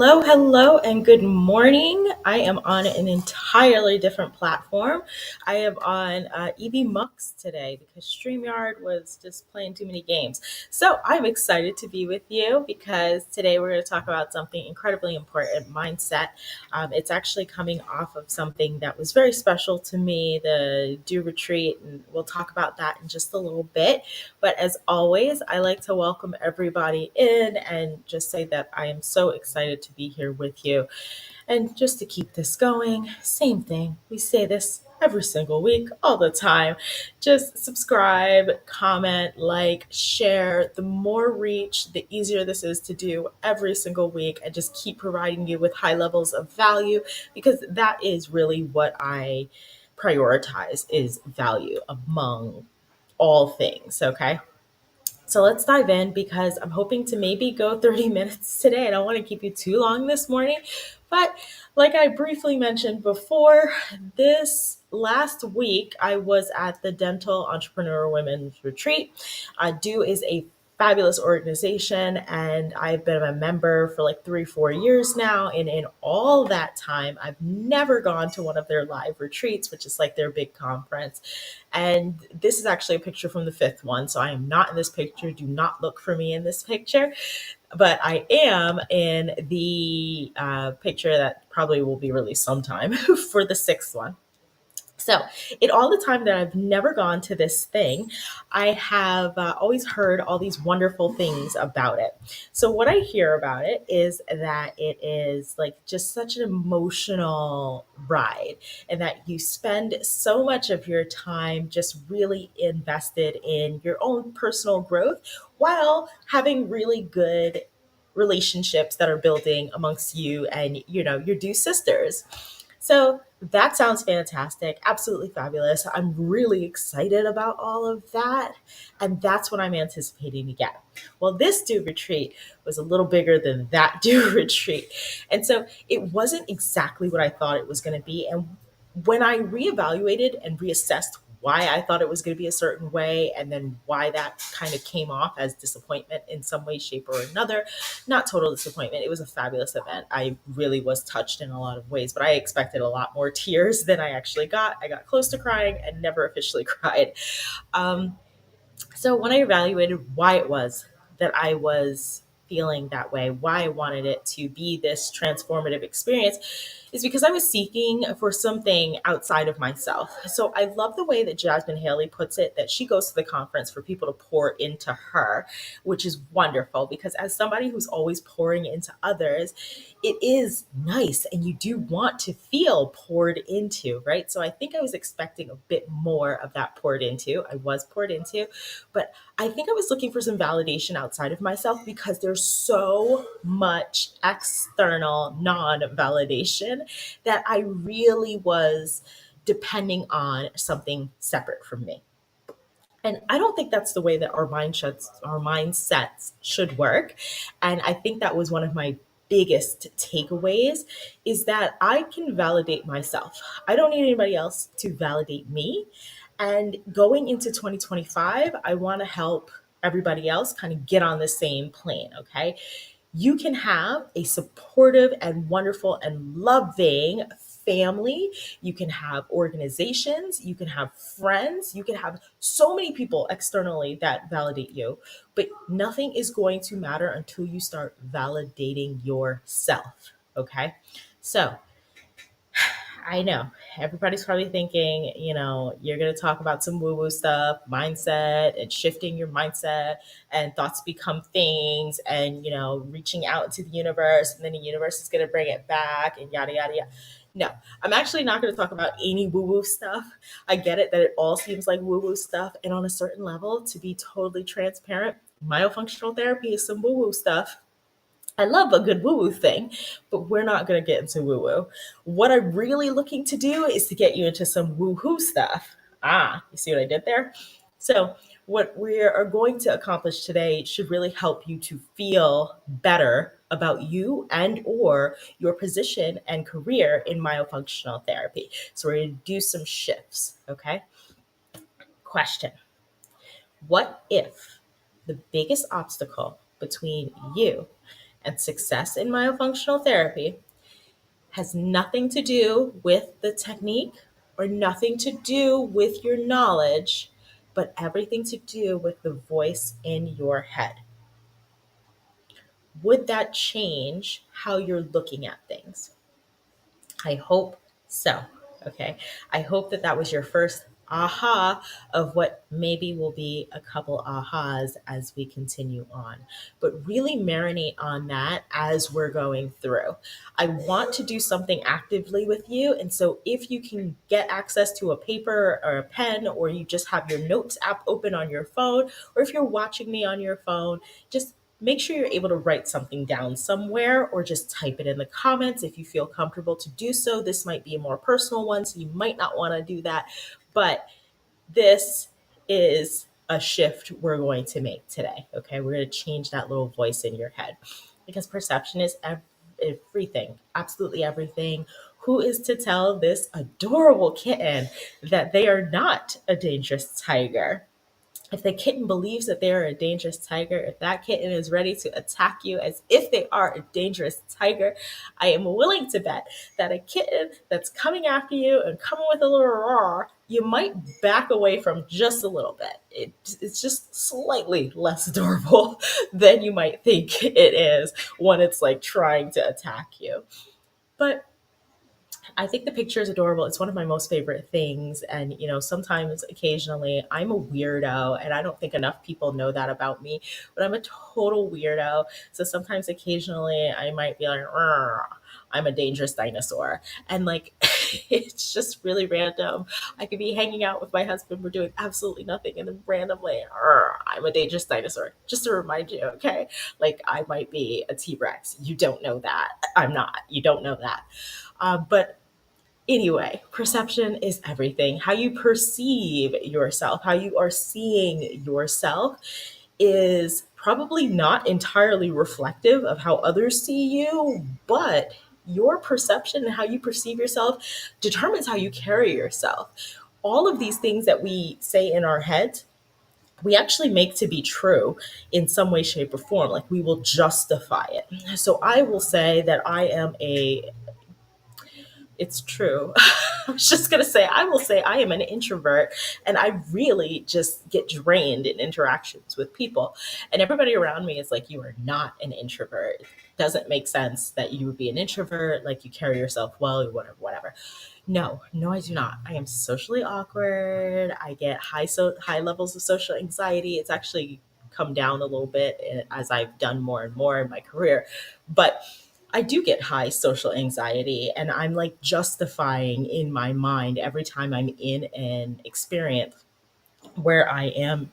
Hello, and good morning. I am on an entirely different platform. I am on EV Mux today because StreamYard was just playing too many games. So I'm excited to be with you because today we're going to talk about something incredibly important, mindset. It's actually coming off of something that was very special to me, the Do Retreat, and we'll talk about that in just a little bit. But as always, I like to welcome everybody in and just say that I am so excited to be here with you. And just to keep this going, same thing. We say this every single week, all the time. Just subscribe, comment, like, share. The more reach, the easier this is to do every single week, and just keep providing you with high levels of value because that is really what I prioritize is value among all things, okay? So let's dive in because I'm hoping to maybe go 30 minutes today. I don't want to keep you too long this morning. But like I briefly mentioned before, this last week I was at the Dental Entrepreneur Women's Retreat. DO is a fabulous organization and I've been a member for like 3, 4 years now. And in all that time, I've never gone to one of their live retreats, which is like their big conference. And this is actually a picture from the fifth one. So I am not in this picture. Do not look for me in this picture. But I am in the picture that probably will be released sometime for the sixth one. So, in all the time that I've never gone to this thing, I have always heard all these wonderful things about it. So, what I hear about it is that it is like just such an emotional ride, and that you spend so much of your time just really invested in your own personal growth while having really good relationships that are building amongst you and your two sisters. So that sounds fantastic. Absolutely fabulous. I'm really excited about all of that. And that's what I'm anticipating to get. Well, this do retreat was a little bigger than that do retreat. And so it wasn't exactly what I thought it was going to be. And when I reevaluated and reassessed why I thought it was going to be a certain way, and then why that kind of came off as disappointment in some way, shape, or another, not total disappointment. It was a fabulous event. I really was touched in a lot of ways, but I expected a lot more tears than I actually got. I got close to crying and never officially cried. Um, so when I evaluated why it was that I was feeling that way, why I wanted it to be this transformative experience, is because I was seeking for something outside of myself. So I love the way that Jasmine Haley puts it, that she goes to the conference for people to pour into her, which is wonderful because as somebody who's always pouring into others, it is nice and you do want to feel poured into, right? So I think I was expecting a bit more of that poured into. I was poured into, but I think I was looking for some validation outside of myself because there's so much external non validation that I really was depending on something separate from me. And I don't think that's the way that our mindsets should work. And I think that was one of my biggest takeaways is that I can validate myself. I don't need anybody else to validate me. And going into 2025, I want to help everybody else kind of get on the same plane, okay? You can have a supportive and wonderful and loving family. You can have organizations. You can have friends. You can have so many people externally that validate you. But nothing is going to matter until you start validating yourself. Okay. So I know everybody's probably thinking, you're going to talk about some woo woo stuff, mindset and shifting your mindset and thoughts become things and, reaching out to the universe and then the universe is going to bring it back and yada, yada, yada. No, I'm actually not going to talk about any woo woo stuff. I get it that it all seems like woo woo stuff. And on a certain level, to be totally transparent, myofunctional therapy is some woo woo stuff. I love a good woo woo thing, but we're not going to get into woo woo. What I'm really looking to do is to get you into some woo hoo stuff. You see what I did there? So, what we are going to accomplish today should really help you to feel better about you and or your position and career in myofunctional therapy. So we're going to do some shifts, okay? Question. What if the biggest obstacle between you And success in myofunctional therapy has nothing to do with the technique or nothing to do with your knowledge, but everything to do with the voice in your head. Would that change how you're looking at things? I hope so. Okay. I hope that that was your first aha of what maybe will be a couple ahas as we continue on. But really marinate on that as we're going through. I want to do something actively with you. And so if you can get access to a paper or a pen, or you just have your notes app open on your phone, or if you're watching me on your phone, just make sure you're able to write something down somewhere or just type it in the comments if you feel comfortable to do so. This might be a more personal one, so you might not want to do that. But this is a shift we're going to make today. Okay. We're going to change that little voice in your head because perception is everything, absolutely everything. Who is to tell this adorable kitten that they are not a dangerous tiger? If the kitten believes that they are a dangerous tiger, if that kitten is ready to attack you as if they are a dangerous tiger, I am willing to bet that a kitten that's coming after you and coming with a little roar, you might back away from just a little bit. It's just slightly less adorable than you might think it is when it's like trying to attack you. But I think the picture is adorable. It's one of my most favorite things. And, sometimes occasionally I'm a weirdo, and I don't think enough people know that about me, but I'm a total weirdo. So sometimes occasionally I might be like, "Rrr, I'm a dangerous dinosaur." And like, it's just really random. I could be hanging out with my husband. We're doing absolutely nothing. And then randomly, "Rrr, I'm a dangerous dinosaur." Just to remind you, okay? Like, I might be a T Rex. You don't know that. I'm not. You don't know that. But anyway, perception is everything. How you perceive yourself, how you are seeing yourself is probably not entirely reflective of how others see you, but your perception and how you perceive yourself determines how you carry yourself. All of these things that we say in our heads, we actually make to be true in some way, shape, or form. Like, we will justify it. So I will say that it's true. I was just going to say, I will say I am an introvert, and I really just get drained in interactions with people. And everybody around me is like, "You are not an introvert. It doesn't make sense that you would be an introvert. Like, you carry yourself well, or whatever, whatever." No, no, I do not. I am socially awkward. I get high levels of social anxiety. It's actually come down a little bit as I've done more and more in my career. But I do get high social anxiety, and I'm like justifying in my mind every time I'm in an experience where I am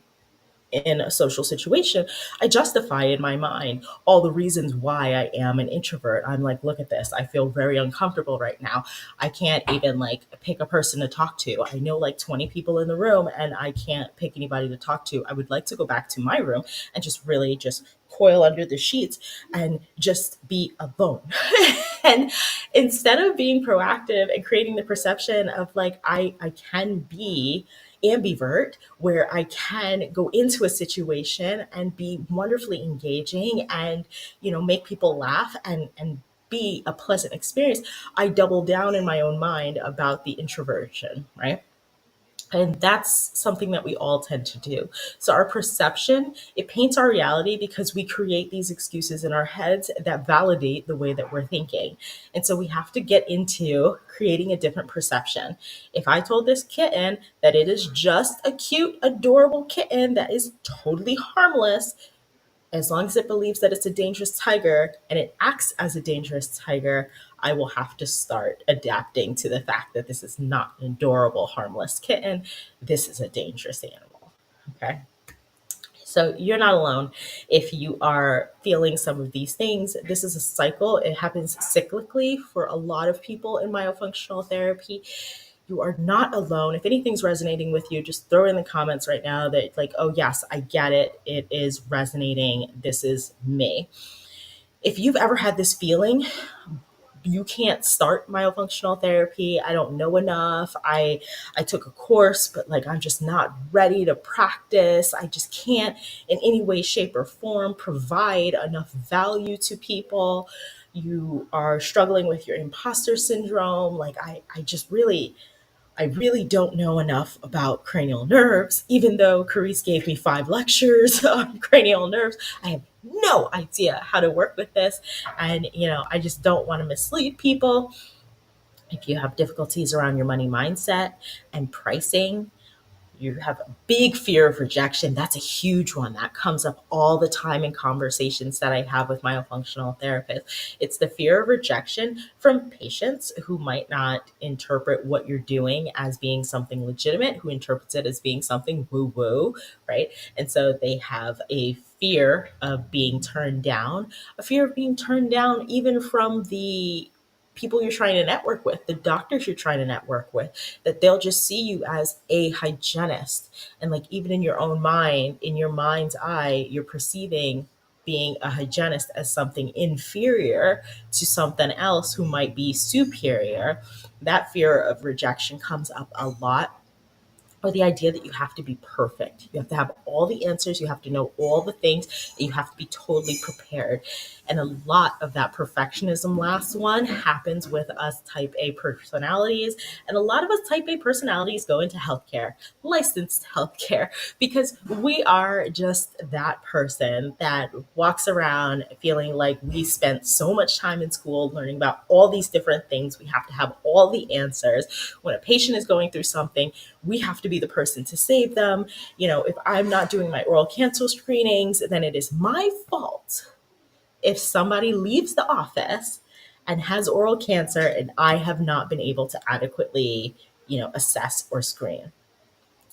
in a social situation, I justify in my mind all the reasons why I am an introvert. I'm like, "Look at this. I feel very uncomfortable right now. I can't even like pick a person to talk to. I know like 20 people in the room, and I can't pick anybody to talk to. I would like to go back to my room and just really just coil under the sheets and just be alone." And instead of being proactive and creating the perception of like, I can be ambivert, where I can go into a situation and be wonderfully engaging and, make people laugh and be a pleasant experience, I double down in my own mind about the introversion, right? And that's something that we all tend to do. So our perception, it paints our reality because we create these excuses in our heads that validate the way that we're thinking. And so we have to get into creating a different perception. If I told this kitten that it is just a cute, adorable kitten that is totally harmless, as long as it believes that it's a dangerous tiger and it acts as a dangerous tiger, I will have to start adapting to the fact that this is not an adorable, harmless kitten. This is a dangerous animal. Okay. So you're not alone if you are feeling some of these things. This is a cycle. It happens cyclically for a lot of people in myofunctional therapy. You are not alone. If anything's resonating with you, just throw in the comments right now that, like, "Oh, yes, I get it. It is resonating. This is me." If you've ever had this feeling, you can't start myofunctional therapy. I don't know enough. I took a course, but like I'm just not ready to practice. I just can't in any way, shape, or form provide enough value to people. You are struggling with your imposter syndrome. Like I really don't know enough about cranial nerves, even though Carice gave me 5 lectures on cranial nerves. I have no idea how to work with this. And, I just don't want to mislead people. If you have difficulties around your money mindset and pricing, you have a big fear of rejection. That's a huge one that comes up all the time in conversations that I have with myofunctional therapists. It's the fear of rejection from patients who might not interpret what you're doing as being something legitimate, who interprets it as being something woo woo, right? And so they have a fear of being turned down, a fear of being turned down even from the people you're trying to network with, the doctors you're trying to network with, that they'll just see you as a hygienist. And like even in your own mind, in your mind's eye, you're perceiving being a hygienist as something inferior to something else who might be superior. That fear of rejection comes up a lot, or the idea that you have to be perfect. You have to have all the answers, you have to know all the things, and you have to be totally prepared. And a lot of that perfectionism, last one, happens with us type A personalities. And a lot of us type A personalities go into healthcare, licensed healthcare, because we are just that person that walks around feeling like we spent so much time in school learning about all these different things. We have to have all the answers. When a patient is going through something, we have to be the person to save them. If I'm not doing my oral cancer screenings, then it is my fault if somebody leaves the office and has oral cancer and I have not been able to adequately, assess or screen.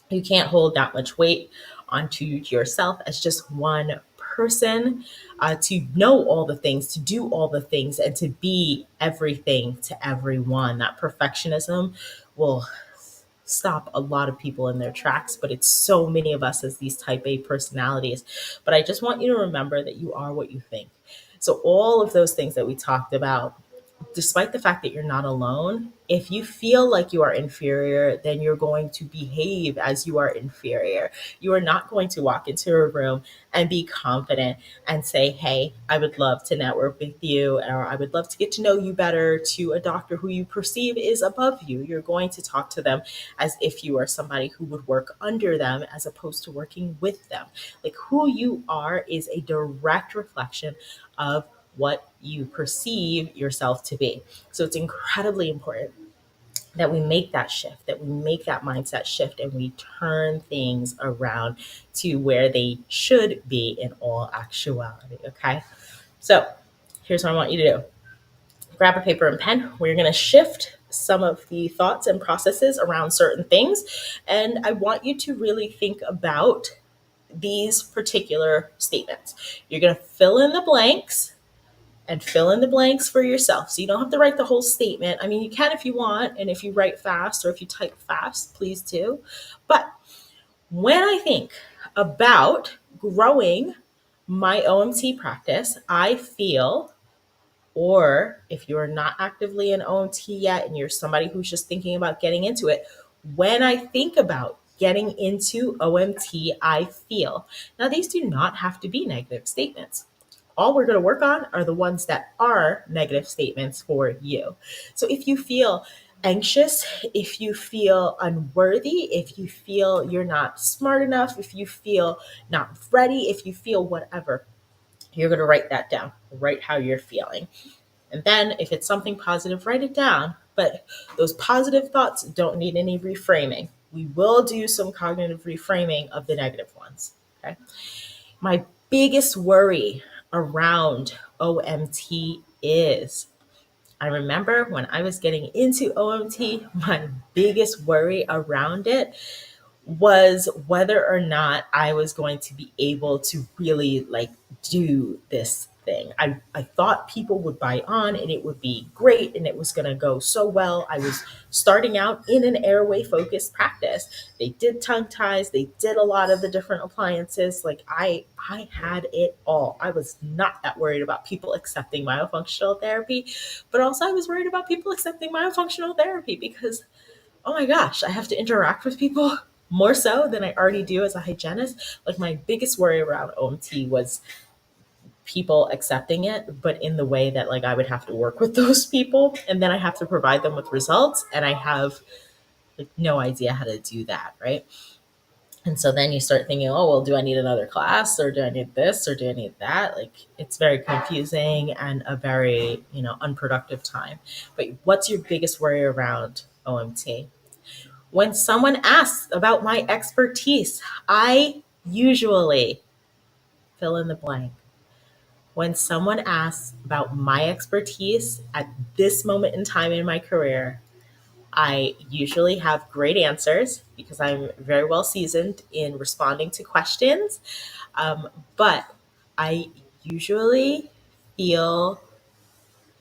You can't hold that much weight onto yourself as just one person, to know all the things, to do all the things, and to be everything to everyone. That perfectionism will stop a lot of people in their tracks, but it's so many of us as these type A personalities. But I just want you to remember that you are what you think. So, all of those things that we talked about, despite the fact that you're not alone, if you feel like you are inferior, then you're going to behave as you are inferior. You are not going to walk into a room and be confident and say, hey, I would love to network with you, or I would love to get to know you better, to a doctor who you perceive is above you. You're going to talk to them as if you are somebody who would work under them as opposed to working with them. Like who you are is a direct reflection of what you perceive yourself to be. So it's incredibly important that we make that shift, that we make that mindset shift, and we turn things around to where they should be in all actuality. Okay. So here's what I want you to do: grab a paper and pen. We're going to shift some of the thoughts and processes around certain things. And I want you to really think about these particular statements. You're going to fill in the blanks and fill in the blanks for yourself. So you don't have to write the whole statement. I mean, you can if you want, and if you write fast or if you type fast, please do. But when I think about growing my OMT practice, I feel, or if you're not actively in OMT yet and you're somebody who's just thinking about getting into it, when I think about getting into OMT, I feel. Now, these do not have to be negative statements. All we're going to work on are the ones that are negative statements for you. So if you feel anxious, if you feel unworthy, if you feel you're not smart enough, if you feel not ready, if you feel whatever, you're going to write that down. Write how you're feeling. And then if it's something positive, write it down. But those positive thoughts don't need any reframing. We will do some cognitive reframing of the negative ones. Okay. My biggest worry around OMT is, I remember when I was getting into OMT, my biggest worry around it was whether or not I was going to be able to really like do this thing. I thought people would buy on and it would be great and it was going to go so well. I was starting out in an airway focused practice. They did tongue ties, they did a lot of the different appliances. Like I had it all. I was not that worried about people accepting myofunctional therapy, but also I was worried about people accepting myofunctional therapy because oh my gosh, I have to interact with people more so than I already do as a hygienist. Like my biggest worry around OMT was people accepting it, but in the way that like I would have to work with those people and then I have to provide them with results and I have like no idea how to do that, right? And so then you start thinking, oh well, do I need another class or do I need this or do I need that? Like it's very confusing and a very, unproductive time. But what's your biggest worry around OMT? When someone asks about my expertise, I usually fill in the blank. When someone asks about my expertise at this moment in time in my career, I usually have great answers because I'm very well seasoned in responding to questions. But I usually feel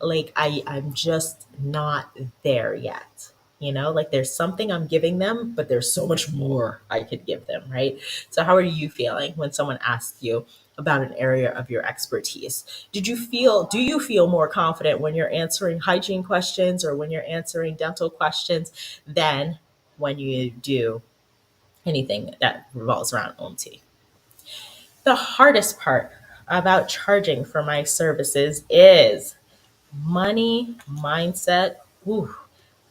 like I'm just not there yet. Like there's something I'm giving them, but there's so much more I could give them, right? So how are you feeling when someone asks you about an area of your expertise? Do you feel more confident when you're answering hygiene questions or when you're answering dental questions than when you do anything that revolves around OMT? The hardest part about charging for my services is money mindset. Ooh,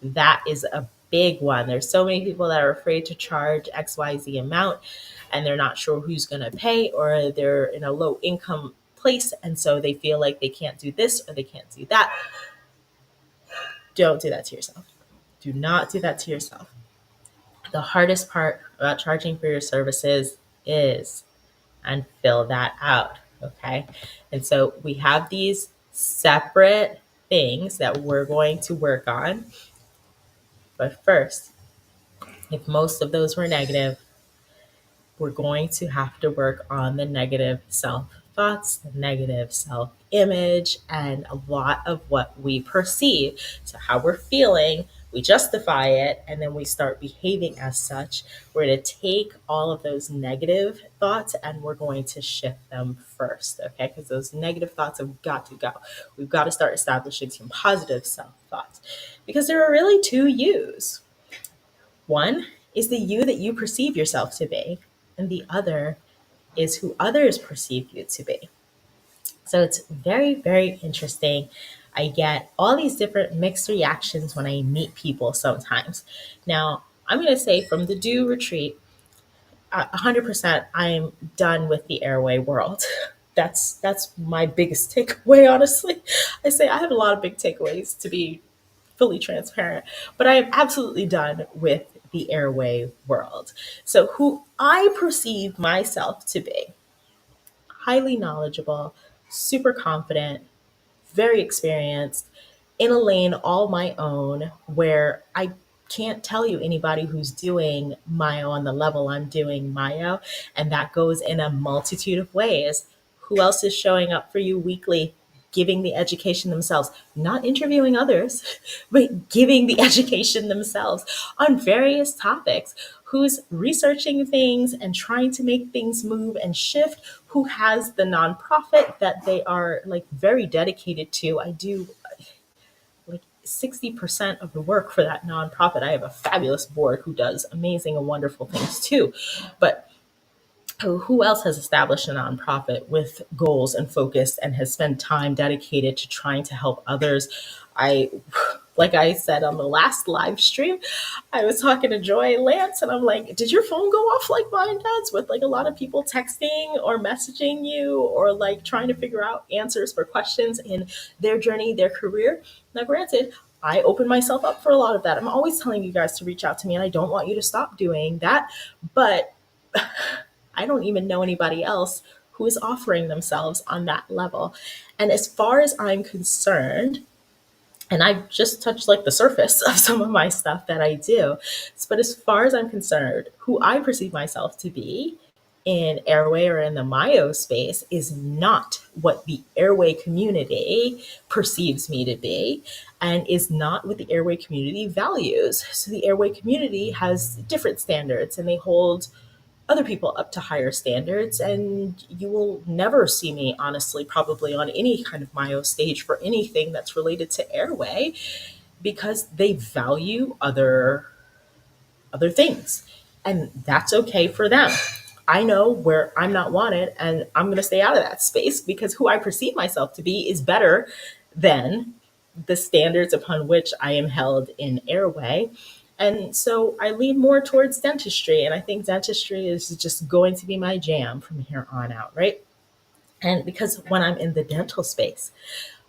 that is a big one. There's so many people that are afraid to charge XYZ amount and they're not sure who's going to pay or they're in a low income place and so they feel like they can't do this or they can't do that. Don't do that to yourself. Do not do that to yourself. The hardest part about charging for your services is and fill that out. Okay. And so we have these separate things that we're going to work on. But first, if most of those were negative, we're going to have to work on the negative self thoughts, the negative self image, and a lot of what we perceive. So, how we're feeling, we justify it, and then we start behaving as such. We're going to take all of those negative thoughts and we're going to shift them first, okay? Because those negative thoughts have got to go. We've got to start establishing some positive self thoughts because there are really two yous. One is the you that you perceive yourself to be, and the other is who others perceive you to be. So it's very, very interesting. I get all these different mixed reactions when I meet people sometimes. Now, I'm going to say from the Do retreat, 100% I'm done with the airway world. That's my biggest takeaway, honestly. I say I have a lot of big takeaways to be fully transparent, but I am absolutely done with the airway world. So, who I perceive myself to be highly knowledgeable, super confident, very experienced, in a lane all my own where I can't tell you anybody who's doing myo on the level I'm doing myo. And that goes in a multitude of ways. Who else is showing up for you weekly, giving the education themselves, not interviewing others, but giving the education themselves on various topics? Who's researching things and trying to make things move and shift? Who has the nonprofit that they are like very dedicated to? I do like 60% of the work for that nonprofit. I have a fabulous board who does amazing and wonderful things too. But who else has established a nonprofit with goals and focus and has spent time dedicated to trying to help others? I, like I said on the last live stream, I was talking to Joy Lance and I'm like, did your phone go off like mine does with like a lot of people texting or messaging you or like trying to figure out answers for questions in their journey, their career? Now, granted, I open myself up for a lot of that. I'm always telling you guys to reach out to me and I don't want you to stop doing that. But I don't even know anybody else who is offering themselves on that level. And as far as I'm concerned, and I've just touched like the surface of some of my stuff that I do, but as far as I'm concerned, who I perceive myself to be in airway or in the myo space is not what the airway community perceives me to be and is not what the airway community values. So the airway community has different standards and they hold other people up to higher standards. And you will never see me, honestly, probably on any kind of myo stage for anything that's related to airway because they value other things. And that's okay for them. I know where I'm not wanted and I'm going to stay out of that space because who I perceive myself to be is better than the standards upon which I am held in airway. And so I lean more towards dentistry. And I think dentistry is just going to be my jam from here on out, right? And because when I'm in the dental space,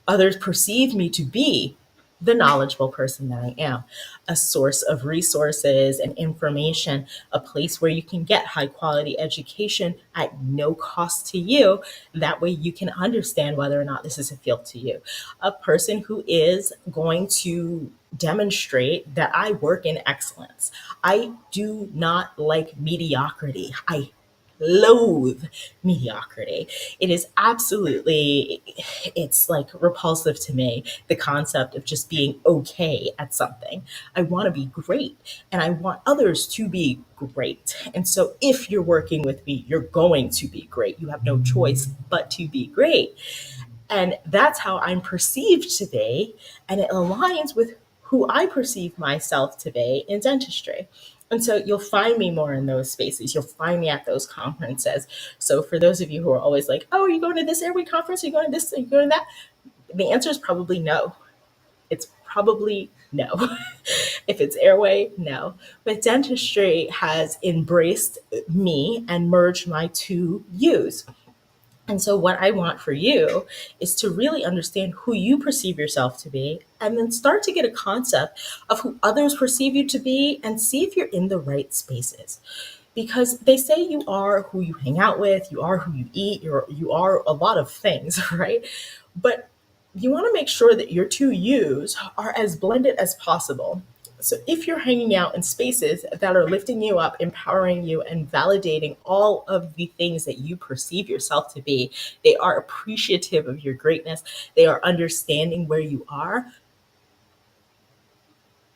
others perceive me to be the knowledgeable person that I am, a source of resources and information, a place where you can get high quality education at no cost to you. That way you can understand whether or not this is a field to you. A person who is going to demonstrate that I work in excellence. I do not like mediocrity. I loathe mediocrity. It is absolutely, it's like repulsive to me, the concept of just being okay at something. I want to be great and I want others to be great. And so if you're working with me, you're going to be great. You have no choice but to be great. And that's how I'm perceived to be. And it aligns with who I perceive myself to be in dentistry. And so you'll find me more in those spaces. You'll find me at those conferences. So for those of you who are always like, oh, are you going to this airway conference? Are you going to this? Are you going to that? The answer is probably no. It's probably no. If it's airway, no. But dentistry has embraced me and merged my two U's. And so, what I want for you is to really understand who you perceive yourself to be, and then start to get a concept of who others perceive you to be, and see if you're in the right spaces. Because they say you are who you hang out with, you are who you eat, you are a lot of things, right? But you want to make sure that your two yous are as blended as possible. So if you're hanging out in spaces that are lifting you up, empowering you, and validating all of the things that you perceive yourself to be, they are appreciative of your greatness, they are understanding where you are.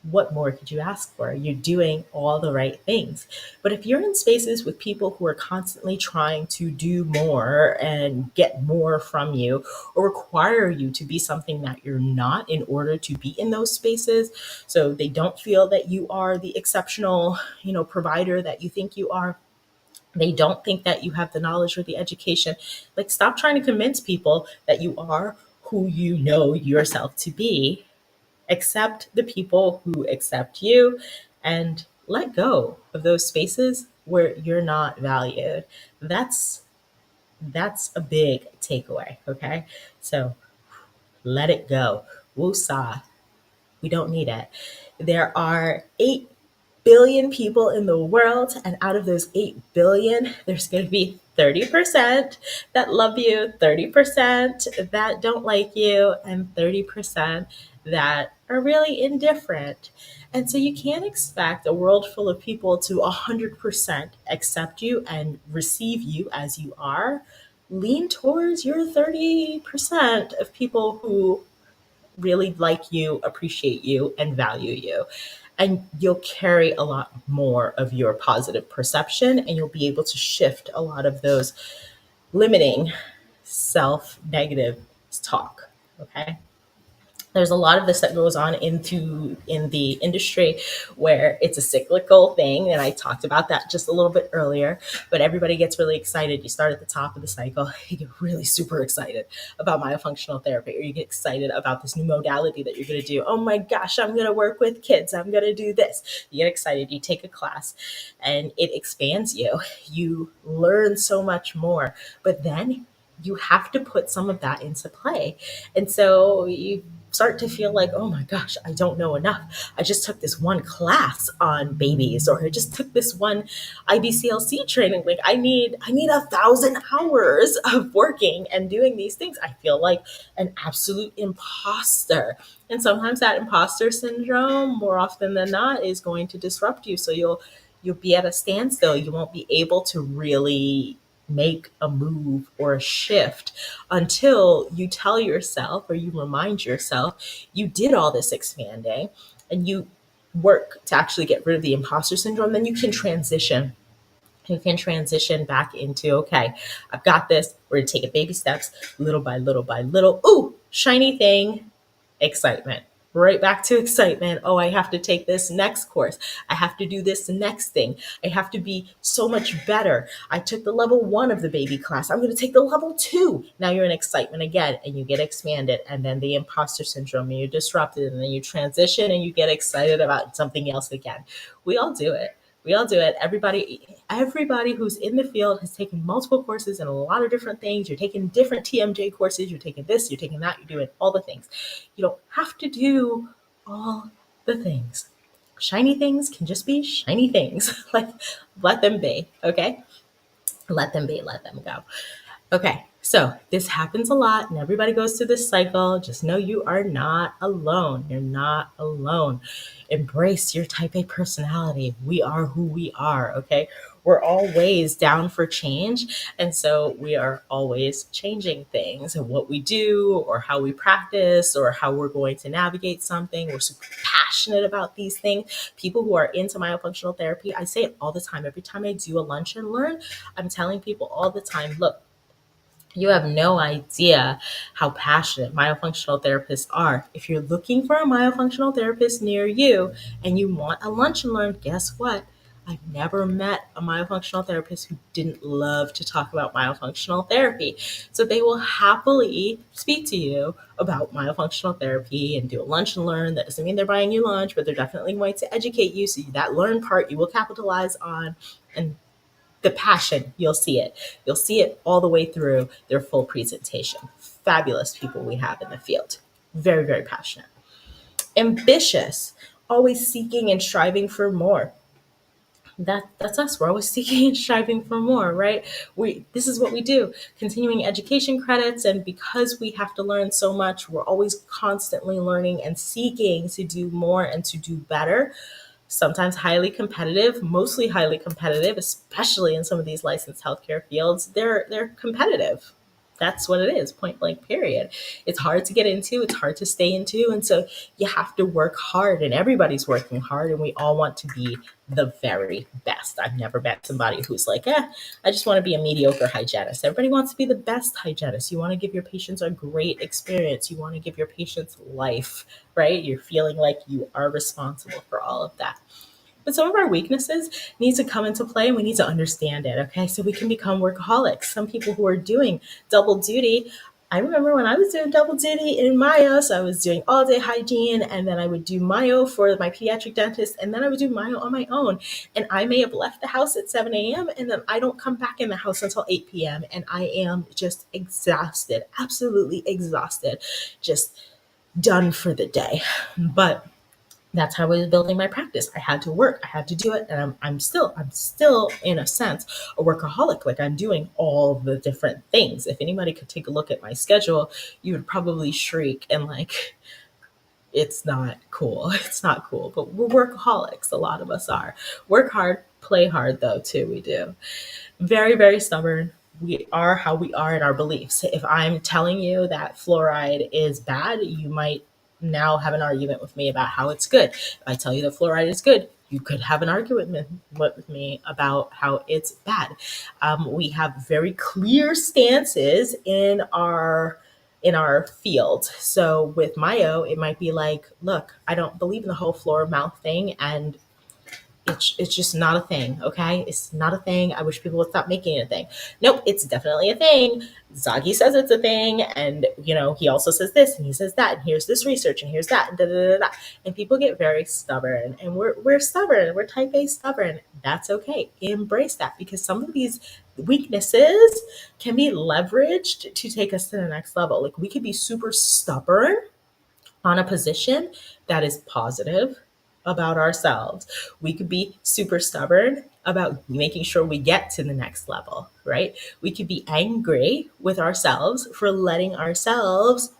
What more could you ask for? You're doing all the right things. But if you're in spaces with people who are constantly trying to do more and get more from you or require you to be something that you're not in order to be in those spaces, so they don't feel that you are the exceptional, provider that you think you are, they don't think that you have the knowledge or the education, like stop trying to convince people that you are who you know yourself to be. Accept the people who accept you and let go of those spaces where you're not valued. That's a big takeaway, okay? So let it go. Woosah. We don't need it. There are 8 billion people in the world, and out of those 8 billion, there's going to be 30% that love you, 30% that don't like you, and 30% that are really indifferent. And so you can't expect a world full of people to 100% accept you and receive you as you are. Lean towards your 30% of people who really like you, appreciate you, and value you. And you'll carry a lot more of your positive perception and you'll be able to shift a lot of those limiting self negative talk. Okay. There's a lot of this that goes on in the industry where it's a cyclical thing, and I talked about that just a little bit earlier. But everybody gets really excited. You start at the top of the cycle, you get really super excited about myofunctional therapy, or you get excited about this new modality that you're going to do. Oh my gosh, I'm going to work with kids, I'm going to do this. You get excited, you take a class, and it expands you. You learn so much more, but then you have to put some of that into play. And so you start to feel like, oh my gosh, I don't know enough. I just took this one class on babies, or I just took this one IBCLC training. Like I need 1,000 hours of working and doing these things. I feel like an absolute imposter. And sometimes that imposter syndrome, more often than not, is going to disrupt you. So you'll be at a standstill. You won't be able to really make a move or a shift until you tell yourself or you remind yourself you did all this expanding and you work to actually get rid of the imposter syndrome. Then you can transition back into, okay, I've got this. We're going to take it baby steps, little by little by little. Ooh, shiny thing, excitement. Right back to excitement. Oh, I have to take this next course. I have to do this next thing. I have to be so much better. I took the level one of the baby class. I'm going to take the level two. Now you're in excitement again and you get expanded. And then the imposter syndrome and you're disrupted. And then you transition and you get excited about something else again. We all do it. We all do it. Everybody who's in the field has taken multiple courses and a lot of different things. You're taking different TMJ courses. You're taking this, you're taking that, you're doing all the things. You don't have to do all the things. Shiny things can just be shiny things. Like, let them be, okay? Let them be, let them go. Okay, so this happens a lot and everybody goes through this cycle. Just know you are not alone. You're not alone. Embrace your type A personality. We are who we are, okay? We're always down for change. And so we are always changing things and what we do or how we practice or how we're going to navigate something. We're super passionate about these things. People who are into myofunctional therapy, I say it all the time. Every time I do a lunch and learn, I'm telling people all the time, look, you have no idea how passionate myofunctional therapists are. If you're looking for a myofunctional therapist near you and you want a lunch and learn, guess what? I've never met a myofunctional therapist who didn't love to talk about myofunctional therapy. So they will happily speak to you about myofunctional therapy and do a lunch and learn. That doesn't mean they're buying you lunch, but they're definitely going to educate you. So that learn part you will capitalize on, and the passion, you'll see it all the way through their full presentation. Fabulous people we have in the field, very, very passionate. Ambitious, always seeking and striving for more. That's us. We're always seeking and striving for more, right? We This is what we do. Continuing education credits, and because we have to learn so much, we're always constantly learning and seeking to do more and to do better. Sometimes highly competitive, mostly highly competitive, especially in some of these licensed healthcare fields. They're competitive. That's what it is, point blank, period. It's hard to get into, it's hard to stay into. And so you have to work hard, and everybody's working hard, and we all want to be the very best. I've never met somebody who's like, I just want to be a mediocre hygienist. Everybody wants to be the best hygienist. You want to give your patients a great experience. You want to give your patients life, right? You're feeling like you are responsible for all of that. But some of our weaknesses need to come into play and we need to understand it, okay? So we can become workaholics. Some people who are doing double duty, I remember when I was doing double duty in Myo, so I was doing all day hygiene and then I would do Myo for my pediatric dentist and then I would do Myo on my own. And I may have left the house at 7 a.m. and then I don't come back in the house until 8 p.m. and I am just exhausted, absolutely exhausted, just done for the day. But that's how I was building my practice. I had to work. I had to do it, and I'm still in a sense a workaholic. Like I'm doing all the different things. If anybody could take a look at my schedule, you would probably shriek and like, it's not cool. It's not cool. But we're workaholics. A lot of us are. Work hard, play hard, though too. We do. Very, very stubborn. We are how we are in our beliefs. If I'm telling you that fluoride is bad, you might now have an argument with me about how it's good. If I tell you that fluoride is good, you could have an argument with me about how it's bad. We have very clear stances in our field. So with Myo, it might be like, look, I don't believe in the whole floor mouth thing, and it's just not a thing, okay? It's not a thing. I wish people would stop making it a thing. Nope, it's definitely a thing. Zagi says it's a thing, and he also says this and he says that, and here's this research and here's that, and da da da da. And people get very stubborn, and we're stubborn. We're type A stubborn. That's okay. Embrace that because some of these weaknesses can be leveraged to take us to the next level. Like we could be super stubborn on a position that is positive about ourselves. We could be super stubborn about making sure we get to the next level, right? We could be angry with ourselves for letting ourselves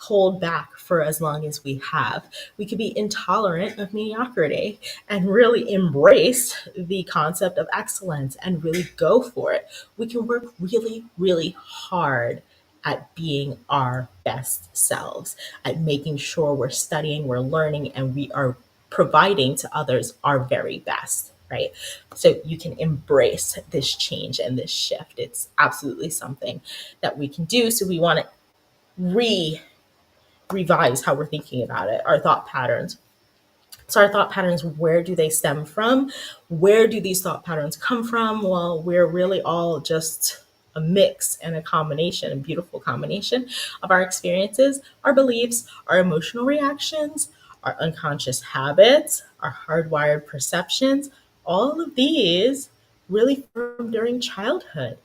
hold back for as long as we have. We could be intolerant of mediocrity and really embrace the concept of excellence and really go for it. We can work really, really hard at being our best selves, at making sure we're studying, we're learning, and we are providing to others our very best, right? So you can embrace this change and this shift. It's absolutely something that we can do. So we want to re revise how we're thinking about it, our thought patterns. So, our thought patterns, where do they stem from? Where do these thought patterns come from? Well, we're really all just a mix and a combination, a beautiful combination of our experiences, our beliefs, our emotional reactions, our unconscious habits, our hardwired perceptions. All of these really form during childhood.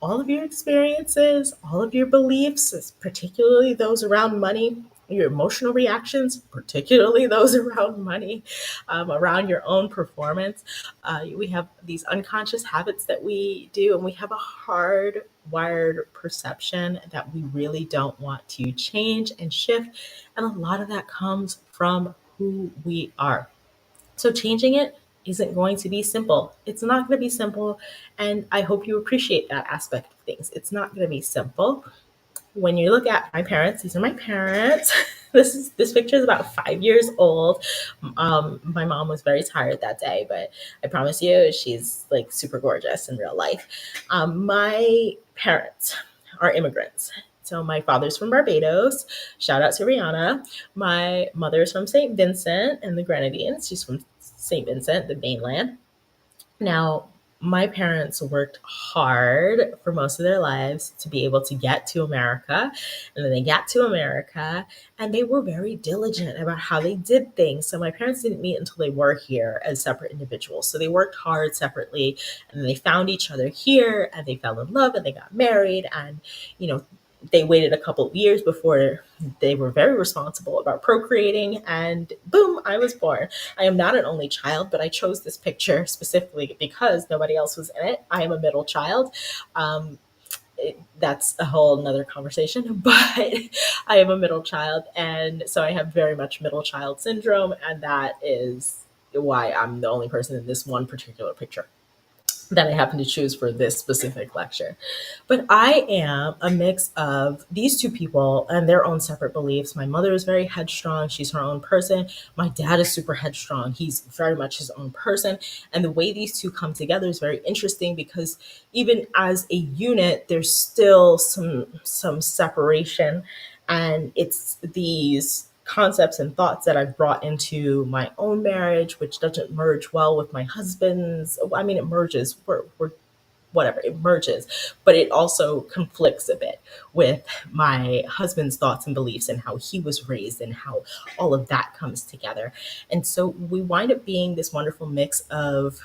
All of your experiences, all of your beliefs, particularly those around money, your emotional reactions, particularly those around money, around your own performance. We have these unconscious habits that we do, and we have a hardwired perception that we really don't want to change and shift. And a lot of that comes from who we are. So changing it isn't going to be simple. It's not going to be simple. And I hope you appreciate that aspect of things. It's not going to be simple. When you look at my parents, these are my parents. This picture is about 5 years old. My mom was very tired that day, but I promise you, she's like super gorgeous in real life. My parents are immigrants. So my father's from Barbados. Shout out to Rihanna. My mother's from St. Vincent and the Grenadines. She's from St. Vincent, the mainland. Now, my parents worked hard for most of their lives to be able to get to America. And then they got to America and they were very diligent about how they did things. So my parents didn't meet until they were here as separate individuals. So they worked hard separately and then they found each other here and they fell in love and they got married. And, you know, they waited a couple of years before they were very responsible about procreating. And boom, I was born. I am not an only child, but I chose this picture specifically because nobody else was in it. I am a middle child. That's a whole nother conversation, but I am a middle child. And so I have very much middle child syndrome. And that is why I'm the only person in this one particular picture that I happen to choose for this specific lecture. But I am a mix of these two people and their own separate beliefs. My mother is very headstrong. She's her own person. My dad is super headstrong. He's very much his own person. And the way these two come together is very interesting because even as a unit, there's still some separation. And it's these concepts and thoughts that I've brought into my own marriage, which doesn't merge well with my husband's. I mean, it merges. We're whatever, it merges, but it also conflicts a bit with my husband's thoughts and beliefs and how he was raised and how all of that comes together. And so we wind up being this wonderful mix of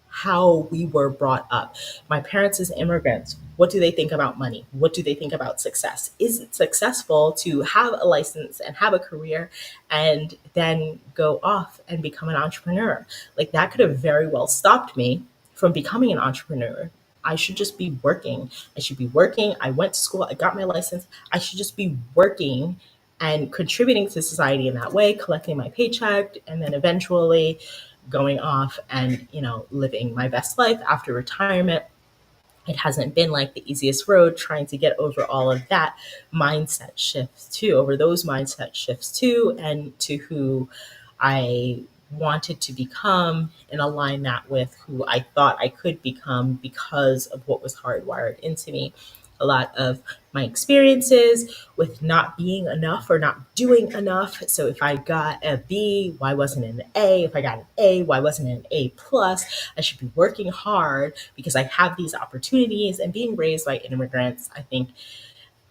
how we were brought up. My parents as immigrants, what do they think about money? What do they think about success? Is it successful to have a license and have a career and then go off and become an entrepreneur? Like that could have very well stopped me from becoming an entrepreneur. I should just be working. I should be working. I went to school. I got my license. I should just be working and contributing to society in that way, collecting my paycheck, and then eventually going off and, living my best life after retirement. It hasn't been like the easiest road trying to get over all of that mindset shifts too, over those mindset shifts too, and to who I wanted to become and align that with who I thought I could become because of what was hardwired into me. A lot of my experiences with not being enough or not doing enough. So if I got a B, why wasn't it an A? If I got an A, why wasn't it an A plus? I should be working hard because I have these opportunities. And being raised by immigrants, I think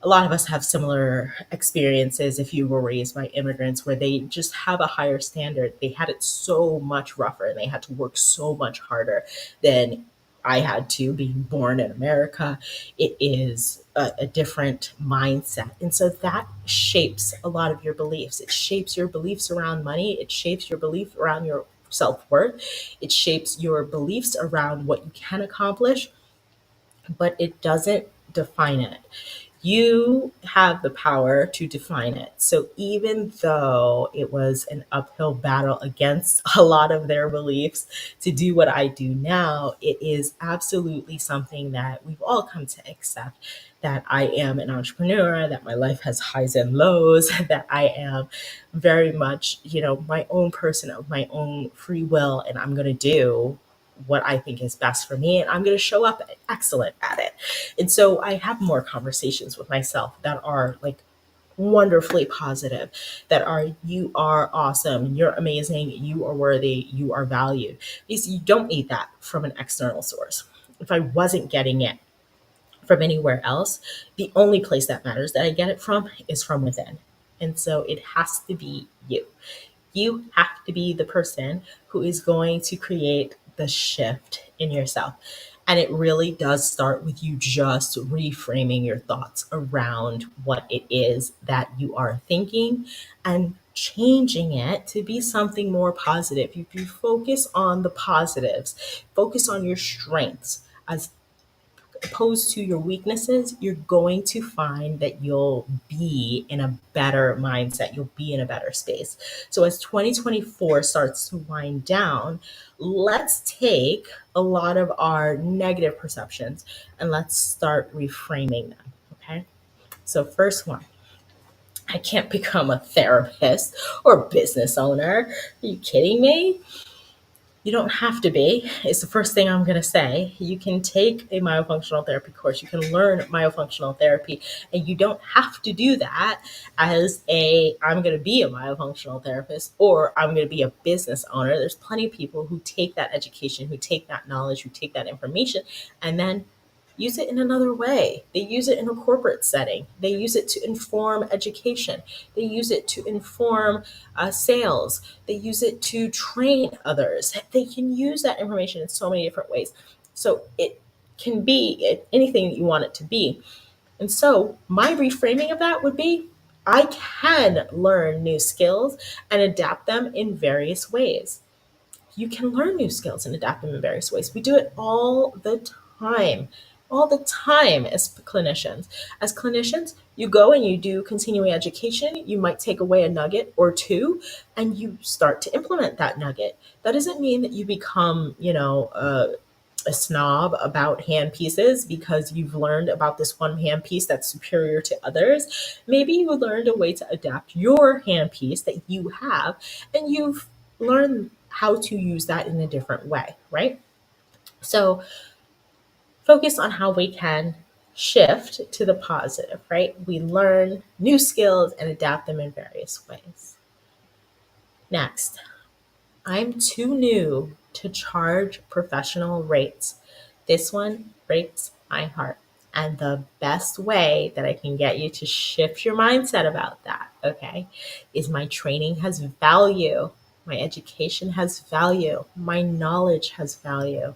a lot of us have similar experiences if you were raised by immigrants where they just have a higher standard. They had it so much rougher and they had to work so much harder than I had to being born in America. It is a different mindset. And so that shapes a lot of your beliefs. It shapes your beliefs around money. It shapes your belief around your self worth. It shapes your beliefs around what you can accomplish, but it doesn't define it. You have the power to define it. So even though it was an uphill battle against a lot of their beliefs to do what I do now, it is absolutely something that we've all come to accept, that I am an entrepreneur, that my life has highs and lows, that I am very much, my own person of my own free will, and I'm going to do what I think is best for me, and I'm going to show up excellent at it. And so I have more conversations with myself that are like wonderfully positive, that are, you are awesome, you're amazing, you are worthy, you are valued. Because you don't need that from an external source. If I wasn't getting it from anywhere else, the only place that matters that I get it from is from within. And so it has to be you. You have to be the person who is going to create the shift in yourself. And it really does start with you just reframing your thoughts around what it is that you are thinking and changing it to be something more positive. If you focus on the positives, focus on your strengths as opposed to your weaknesses, you're going to find that you'll be in a better mindset. You'll be in a better space. So as 2024 starts to wind down, let's take a lot of our negative perceptions and let's start reframing them. Okay. So, first one, I can't become a therapist or business owner. Are you kidding me? You don't have to be. It's the first thing I'm going to say. You can take a myofunctional therapy course. You can learn myofunctional therapy, and you don't have to do that as I'm going to be a myofunctional therapist or I'm going to be a business owner. There's plenty of people who take that education, who take that knowledge, who take that information, and then use it in another way. They use it in a corporate setting. They use it to inform education. They use it to inform sales. They use it to train others. They can use that information in so many different ways. So it can be anything that you want it to be. And so my reframing of that would be, I can learn new skills and adapt them in various ways. You can learn new skills and adapt them in various ways. We do it time, all the time as clinicians. As clinicians, you go and you do continuing education. You might take away a nugget or two and you start to implement that nugget. That doesn't mean that you become, a snob about hand pieces because you've learned about this one hand piece that's superior to others. Maybe you learned a way to adapt your hand piece that you have, and you've learned how to use that in a different way, right? So focus on how we can shift to the positive, right? We learn new skills and adapt them in various ways. Next, I'm too new to charge professional rates. This one breaks my heart. And the best way that I can get you to shift your mindset about that, okay, is my training has value. My education has value. My knowledge has value.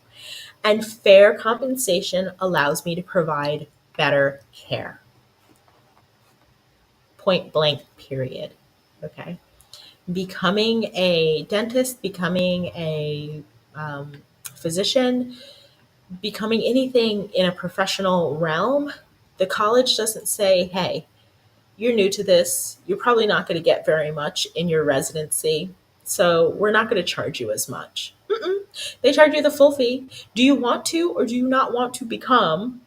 And fair compensation allows me to provide better care. Point blank, period. Okay. Becoming a dentist, becoming a physician, becoming anything in a professional realm, the college doesn't say, hey, you're new to this. You're probably not going to get very much in your residency. So we're not going to charge you as much. Mm-mm. They charge you the full fee. Do you want to or do you not want to become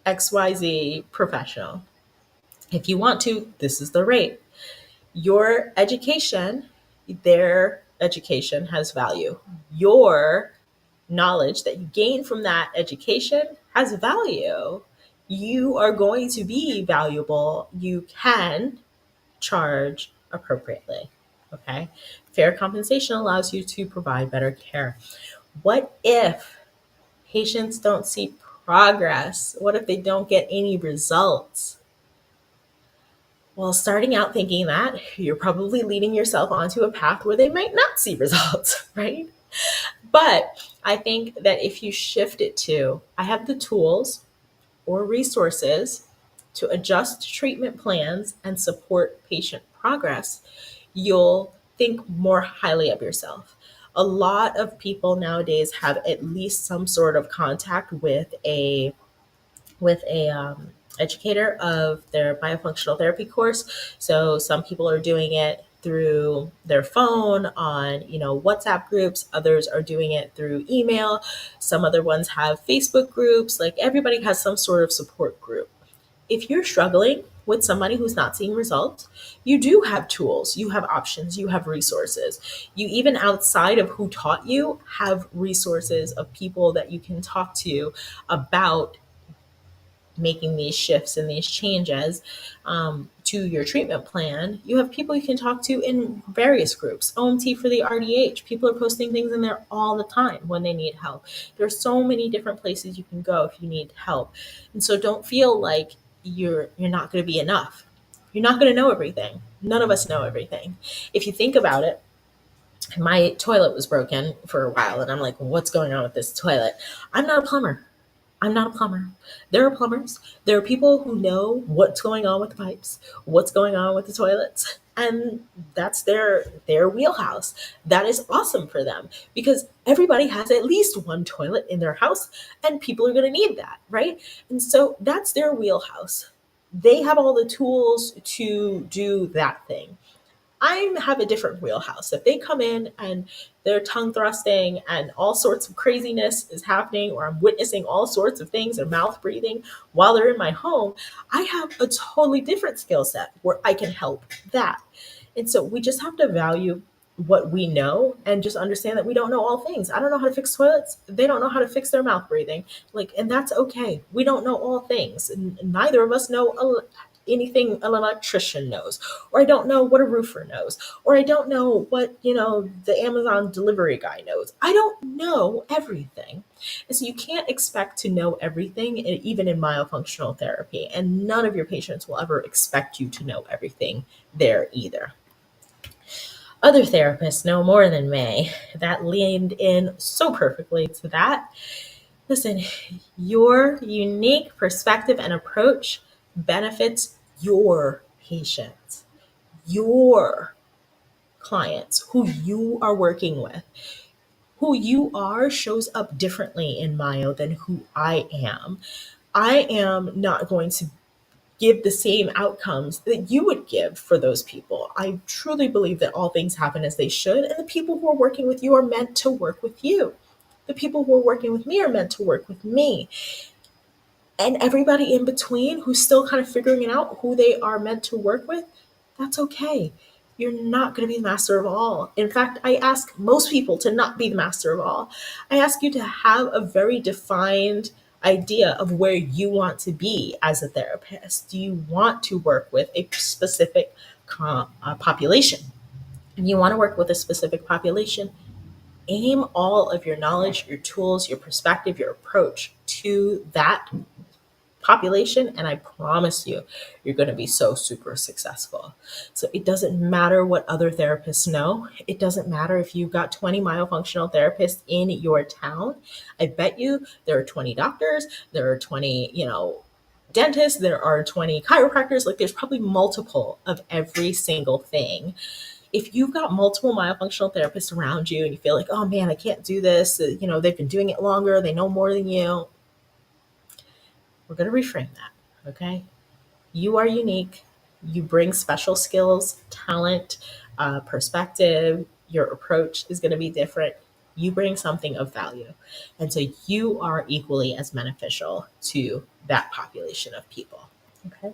XYZ professional? If you want to, this is the rate. Your education, their education has value. Your knowledge that you gain from that education has value. You are going to be valuable. You can charge appropriately. Okay. Fair compensation allows you to provide better care. What if patients don't see progress? What if they don't get any results? Well, starting out thinking that, you're probably leading yourself onto a path where they might not see results, right? But I think that if you shift it to, I have the tools or resources to adjust treatment plans and support patient progress, you'll think more highly of yourself. A lot of people nowadays have at least some sort of contact with a educator of their myofunctional therapy course. So some people are doing it through their phone on, WhatsApp groups. Others are doing it through email. Some other ones have Facebook groups. Like everybody has some sort of support group. If you're struggling with somebody who's not seeing results, you do have tools, you have options, you have resources. You even outside of who taught you have resources of people that you can talk to about making these shifts and these changes to your treatment plan. You have people you can talk to in various groups. OMT for the RDH. People are posting things in there all the time when they need help. There's so many different places you can go if you need help. And so don't feel like you're not going to be enough. You're not going to know everything. None of us know everything. If you think about it, my toilet was broken for a while and I'm like, what's going on with this toilet? I'm not a plumber. I'm not a plumber. There are plumbers. There are people who know what's going on with the pipes, what's going on with the toilets, and that's their wheelhouse. That is awesome for them because everybody has at least one toilet in their house and people are going to need that, right? And so that's their wheelhouse. They have all the tools to do that thing. I have a different wheelhouse. If they come in and they're tongue thrusting and all sorts of craziness is happening, or I'm witnessing all sorts of things or mouth breathing while they're in my home, I have a totally different skill set where I can help that. And so we just have to value what we know and just understand that we don't know all things. I don't know how to fix toilets. They don't know how to fix their mouth breathing. And that's okay. We don't know all things. And neither of us know anything an electrician knows, or I don't know what a roofer knows, or I don't know what, the Amazon delivery guy knows. I don't know everything. And so you can't expect to know everything, even in myofunctional therapy. And none of your patients will ever expect you to know everything there either. Other therapists know more than me. That leaned in so perfectly to that. Listen, your unique perspective and approach benefits your patients, your clients, who you are working with. Who you are shows up differently in Myo than who I am. I am not going to give the same outcomes that you would give for those people. I truly believe that all things happen as they should, and the people who are working with you are meant to work with you. The people who are working with me are meant to work with me. And everybody in between who's still kind of figuring out who they are meant to work with, that's okay. You're not going to be the master of all. In fact, I ask most people to not be the master of all. I ask you to have a very defined idea of where you want to be as a therapist. Do you want to work with a specific population? If you want to work with a specific population, aim all of your knowledge, your tools, your perspective, your approach to that population, and I promise you, you're going to be so super successful. So it doesn't matter what other therapists know. It doesn't matter if you've got 20 myofunctional therapists in your town. I bet you there are 20 doctors, there are 20, dentists, there are 20 chiropractors. Like there's probably multiple of every single thing. If you've got multiple myofunctional therapists around you and you feel like, oh man, I can't do this, they've been doing it longer, they know more than you, we're going to reframe that. Okay. You are unique. You bring special skills, talent, perspective. Your approach is going to be different. You bring something of value. And so you are equally as beneficial to that population of people. Okay.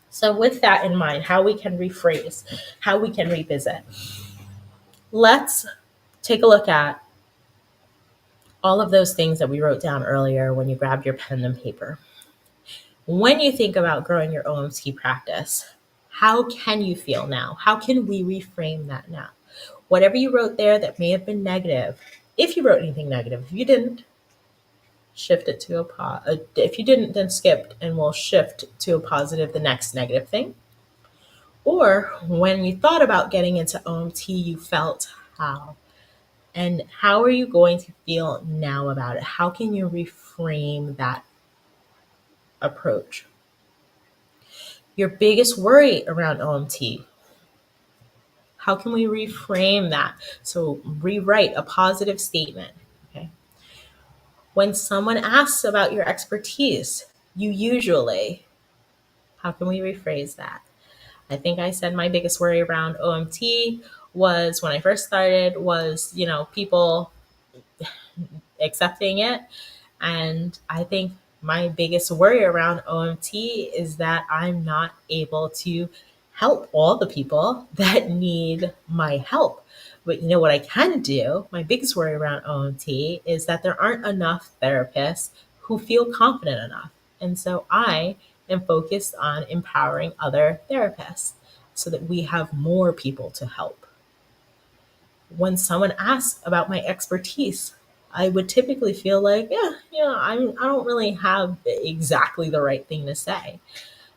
So, with that in mind, how we can rephrase, how we can revisit, let's take a look at all of those things that we wrote down earlier when you grabbed your pen and paper. When you think about growing your OMT practice, how can you feel now? How can we reframe that now? Whatever you wrote there that may have been negative, if you wrote anything negative, if you didn't, shift it to if you didn't, then skip and we'll shift to a positive, the next negative thing. Or when you thought about getting into OMT, you felt how. And how are you going to feel now about it? How can you reframe that approach? Your biggest worry around OMT, how can we reframe that? So rewrite a positive statement. Okay. When someone asks about your expertise, You usually, how can we rephrase that? I think I said my biggest worry around OMT was when I first started was, people accepting it. And I think my biggest worry around OMT is that I'm not able to help all the people that need my help. But you know what I can do? My biggest worry around OMT is that there aren't enough therapists who feel confident enough. And so I am focused on empowering other therapists so that we have more people to help. When someone asks about my expertise, I would typically feel like, yeah, I don't really have exactly the right thing to say,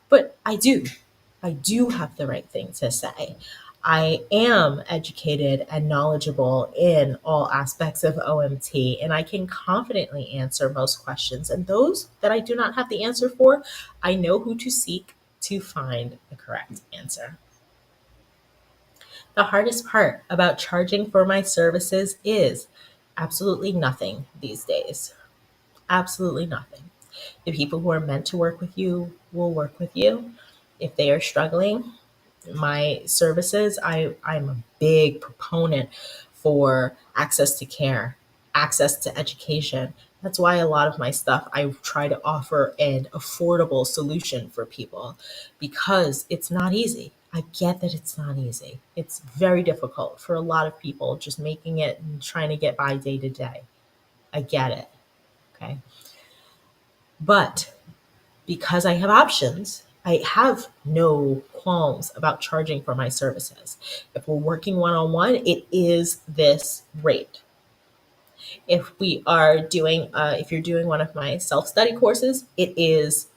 but I do. I do have the right thing to say. I am educated and knowledgeable in all aspects of OMT, and I can confidently answer most questions. And those that I do not have the answer for, I know who to seek to find the correct answer. The hardest part about charging for my services is absolutely nothing these days. Absolutely nothing. The people who are meant to work with you will work with you. If they are struggling, my services, I'm a big proponent for access to care, access to education. That's why a lot of my stuff I try to offer an affordable solution for people because it's not easy. I get that it's not easy. It's very difficult for a lot of people just making it and trying to get by day to day. I get it. Okay. But because I have options, I have no qualms about charging for my services. If we're working one on one, it is this rate. If you're doing one of my self study courses, it is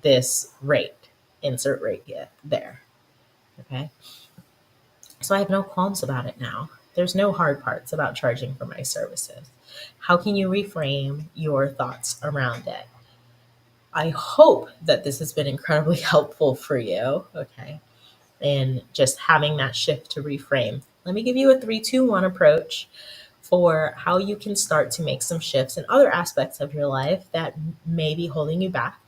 this rate. Insert rate yet there. Okay. So I have no qualms about it now. There's no hard parts about charging for my services. How can you reframe your thoughts around it? I hope that this has been incredibly helpful for you. Okay. And just having that shift to reframe. Let me give you a 3-2-1 approach for how you can start to make some shifts in other aspects of your life that may be holding you back.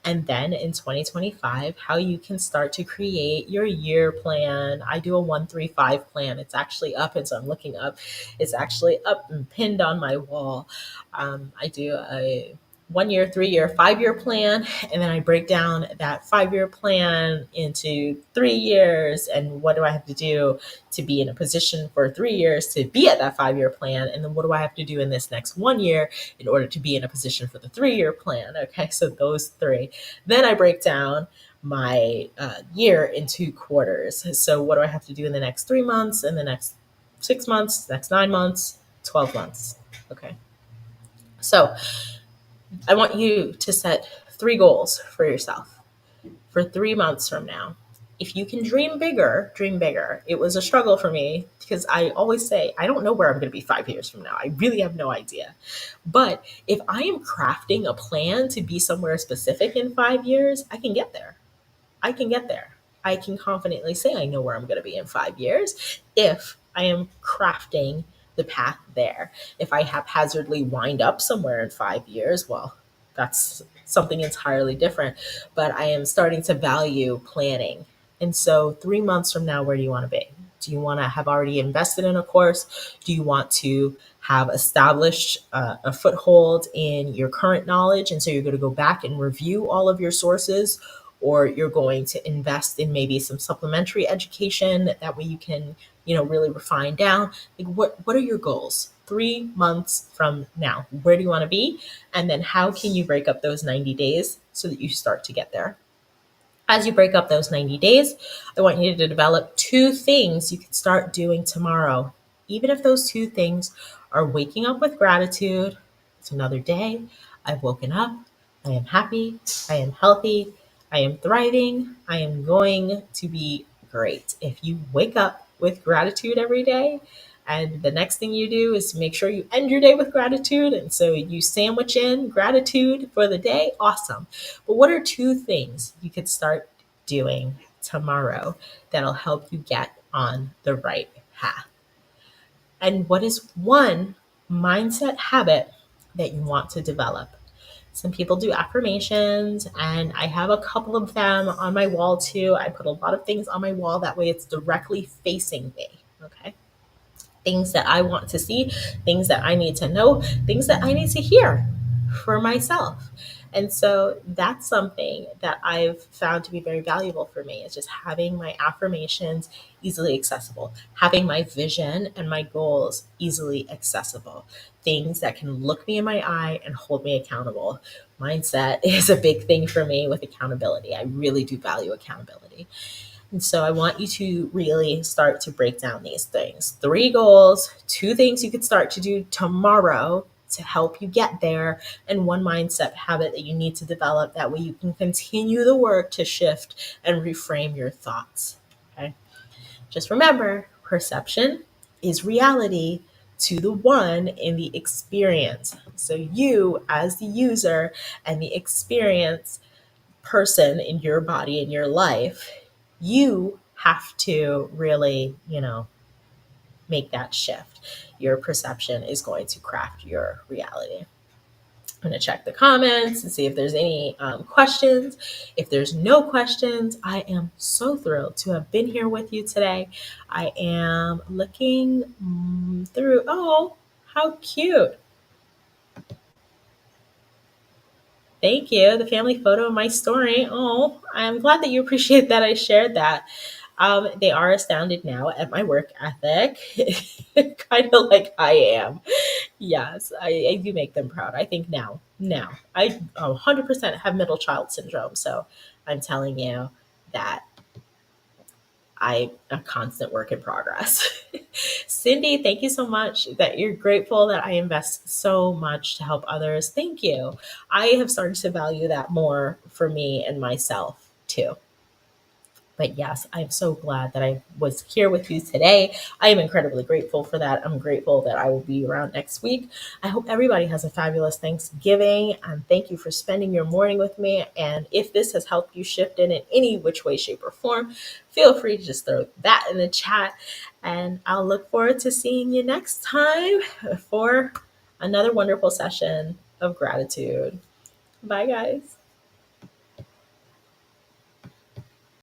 And then in 2025, how you can start to create your year plan. I do a 1-3-5 plan. It's actually up as I'm looking up. It's actually up and pinned on my wall. I do a 1 year, 3 year, 5 year plan, and then I break down that 5 year plan into 3 years and what do I have to do to be in a position for 3 years to be at that 5 year plan, and then what do I have to do in this next 1 year in order to be in a position for the 3 year plan. Okay, so those three. Then I break down my year into quarters. So what do I have to do in the next 3 months, in the next 6 months, next 9 months, 12 months. Okay. So I want you to set 3 goals for yourself for 3 months from now. If you can dream bigger, dream bigger. It was a struggle for me because I always say, I don't know where I'm going to be 5 years from now. I really have no idea. But if I am crafting a plan to be somewhere specific in 5 years, I can get there. I can get there. I can confidently say I know where I'm going to be in 5 years if I am crafting the path there. If I haphazardly wind up somewhere in 5 years, well, that's something entirely different. But I am starting to value planning. And so 3 months from now, where do you want to be? Do you want to have already invested in a course? Do you want to have established a foothold in your current knowledge? And so you're going to go back and review all of your sources, or you're going to invest in maybe some supplementary education that way you can really refine down, like what are your goals 3 months from now? Where do you want to be? And then how can you break up those 90 days so that you start to get there? As you break up those 90 days, I want you to develop 2 things you can start doing tomorrow. Even if those 2 things are waking up with gratitude, it's another day. I've woken up. I am happy. I am healthy. I am thriving. I am going to be great. If you wake up with gratitude every day, and the next thing you do is make sure you end your day with gratitude. And so you sandwich in gratitude for the day. Awesome. But what are 2 things you could start doing tomorrow that'll help you get on the right path? And what is one mindset habit that you want to develop? Some people do affirmations, and I have a couple of them on my wall too. I put a lot of things on my wall, that way it's directly facing me. Okay. Things that I want to see, things that I need to know, things that I need to hear for myself. And so that's something that I've found to be very valuable for me, is just having my affirmations easily accessible, having my vision and my goals easily accessible, things that can look me in my eye and hold me accountable. Mindset is a big thing for me with accountability. I really do value accountability. And so I want you to really start to break down these things. 3 goals, 2 things you could start to do tomorrow to help you get there, and 1 mindset habit that you need to develop. That way you can continue the work to shift and reframe your thoughts. Okay. Just remember, perception is reality to the one in the experience. So you, as the user and the experience person in your body, in your life, you have to really, make that shift. Your perception is going to craft your reality. I'm going to check the comments and see if there's any questions. If there's no questions, I am so thrilled to have been here with you today. I am looking through. Oh, how cute. Thank you. The family photo of my story. Oh, I'm glad that you appreciate that I shared that. They are astounded now at my work ethic, kind of like I am. Yes, I do make them proud. I think now, I 100% have middle child syndrome. So I'm telling you that I'm a constant work in progress. Cindy, thank you so much that you're grateful that I invest so much to help others. Thank you. I have started to value that more for me and myself too. But yes, I'm so glad that I was here with you today. I am incredibly grateful for that. I'm grateful that I will be around next week. I hope everybody has a fabulous Thanksgiving, and thank you for spending your morning with me. And if this has helped you shift in any which way, shape, or form, feel free to just throw that in the chat. And I'll look forward to seeing you next time for another wonderful session of gratitude. Bye, guys.